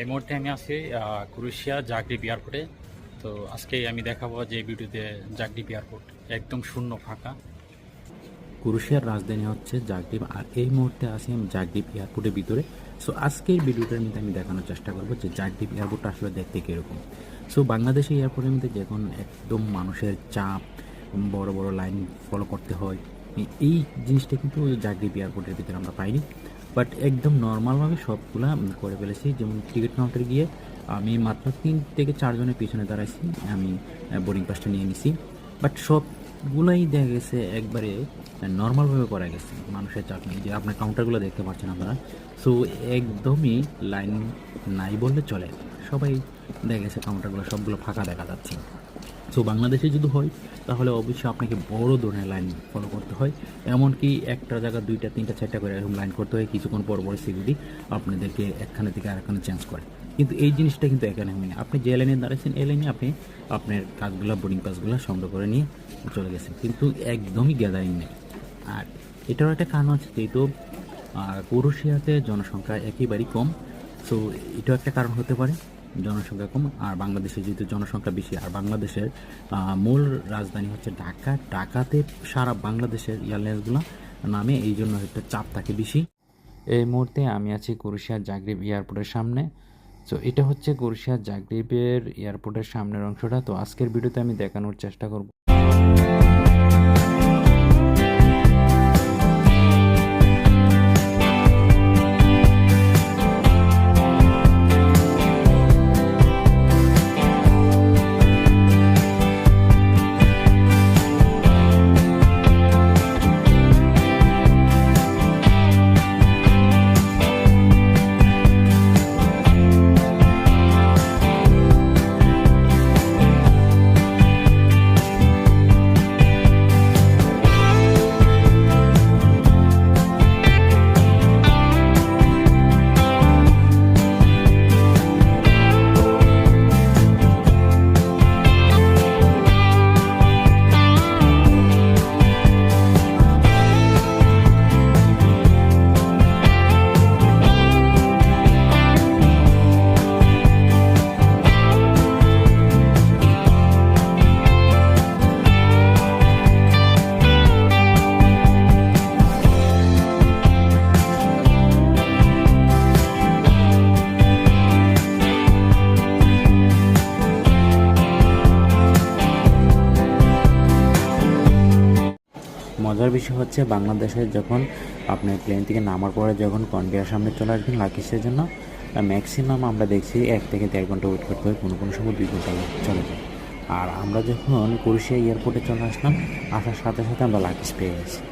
এই মুহূর্তে আমি আছি ক্রোয়েশিয়া জাগরেব এয়ারপোর্টে। তো আজকে আমি দেখাবো যে ভিডিওতে জাগরেব এয়ারপোর্ট একদম শূন্য ফাঁকা। ক্রোয়েশিয়ার রাজধানী হচ্ছে জাগরেব, আর এই মুহূর্তে আছি আমি জাগরেব এয়ারপোর্টের ভিতরে। সো আজকের ভিডিওটার মধ্যে আমি দেখানোর চেষ্টা করবো যে জাগরেব এয়ারপোর্টটা আসলে দেখতে কীরকম। সো বাংলাদেশের এয়ারপোর্টের মধ্যে যখন একদম মানুষের চাপ, বড় বড় লাইন ফলো করতে হয়, এই জিনিসটা কিন্তু জাগরেব এয়ারপোর্টের ভিতরে আমরা পাইনি। বাট একদম নর্মালভাবে সবগুলা করে ফেলেছি। যেমন টিকিট কাউন্টারে গিয়ে আমি মাত্র 3 থেকে 4 জনের পিছনে দাঁড়াইছি, আমি বোর্ডিং পাসটা নিয়ে নিছি। বাট সবগুলাই দেখা গেছে একবারে নর্মালভাবে করা গেছে, মানুষের চাপ নেই। যে আপনার কাউন্টারগুলো দেখতে পাচ্ছেন আপনারা, সো একদমই লাইন নাই বললে চলে। সবাই দেখা গেছে কাউন্টারগুলো সবগুলো ফাঁকা দেখা যাচ্ছে। সো বাংলাদেশে যদি হয় তাহলে অবশ্যই আপনাকে বড় ধরনের লাইন ফলো করতে হয়, এমনকি একটা জায়গা 2টা 3টা 4টা করে এরকম লাইন করতে হয়। কিছুক্ষণ পর পর সিকিউরিটি আপনাদেরকে একখানে থেকে আরেকখানে চেঞ্জ করে। কিন্তু এই জিনিসটা কিন্তু এখানে হয়নি। আপনি যে লাইনে দাঁড়িয়েছেন এই লাইনে আপনি আপনার কাজগুলো, বোর্ডিং পাসগুলো সংগ্রহ করে নিয়ে চলে গেছেন, কিন্তু একদমই গ্যাদারিং নেই। আর এটারও একটা কারণ হচ্ছে, যেহেতু ক্রোয়েশিয়াতে জনসংখ্যা একেবারেই কম, সো এটাও একটা কারণ হতে পারে, জনসংখ্যা কম। আর বাংলাদেশে যেহেতু জনসংখ্যা বেশি, আর বাংলাদেশের মূল রাজধানী হচ্ছে ঢাকা, ঢাকাতে সারা বাংলাদেশের এয়ারলাইন্সগুলো নামে, এই জন্য একটা চাপ থাকে বেশি। এই মুহূর্তে আমি আছি ক্রোয়েশিয়ার জাগরেব এয়ারপোর্টের সামনে। সো এটা হচ্ছে ক্রোয়েশিয়ার জাগরেবের এয়ারপোর্টের সামনের অংশটা। তো আজকের ভিডিওতে আমি দেখানোর চেষ্টা করব। মজার বিষয় হচ্ছে, বাংলাদেশে যখন আপনি প্লেন থেকে নামার পরে যখন কনভেয়ার সামনে চলে আসবেন লাগেজের জন্য, ম্যাক্সিমাম আমরা দেখছি 1 থেকে 1.5 ঘন্টা ওয়েট করতে হয়, কোনো কোনো সময় 2 ঘন্টা চলে যায়। আর আমরা যখন ক্রোয়েশিয়া এয়ারপোর্টে চলে আসলাম, আসার সাথে সাথে আমরা লাগেজ পেয়ে গেছি।